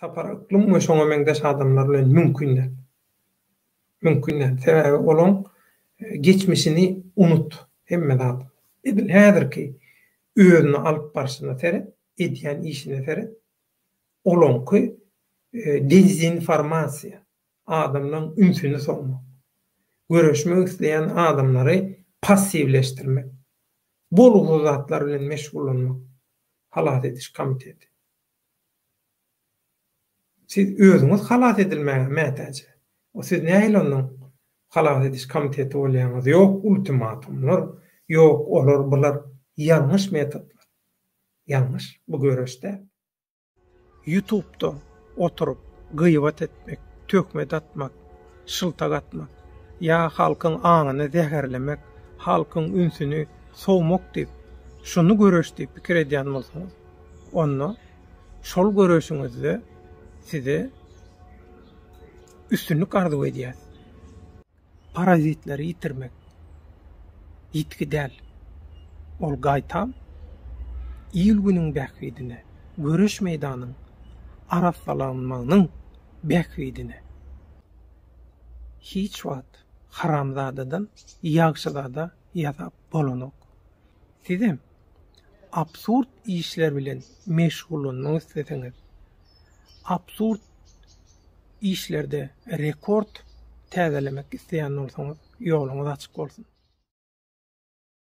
Taparaklym we şoňa meňdeş adamlar bilen mümkindir. Mümkindir. Sebäbi olaň geçmişini unut. Hemme zat. Edil häzirki özüni alyp barşyna teret, edýän işine teret. Olaňky dezinformasiýa, adamlaryň ünsüni sogmak, görüşmek isleýän adamlary passivleşdirmek, bolguly zatlar bilen meşgullanmak, halat ediş komiteti. Siz özüňiz halat edilmäge mätäje. O siz nähili onuň halat ediş komiteti bolýaňyz? Ýok ultimatumlar, ýok olar bular ýalňyş metodlar. Ýalňyş bu görüşde. YouTube'da oturup gıybat etmek, tökmet atmak, şıltak atmak, ya halkın aňyny zäherlemek, halkın ünsüni sowmak diýip, şunu görüş diýip pikir edýän bolsaňyz, onu şol görüşiňizde size üstünlük arzu edýär. Parazitleri yitirmek yitki däl. Ol gaýtam ýyl günüň bähwidine, görüş meýdanyň arafsalanmagynyň bähwidine. Hiç wagt haramzadadan ýagşyzada ýazap bolanok. Sizem absurd işler bilen meşgullanmak isteseňiz, absurd işlerde rekord täzelemek isleýän bolsaňyz, ýoluňyz açyk bolsun.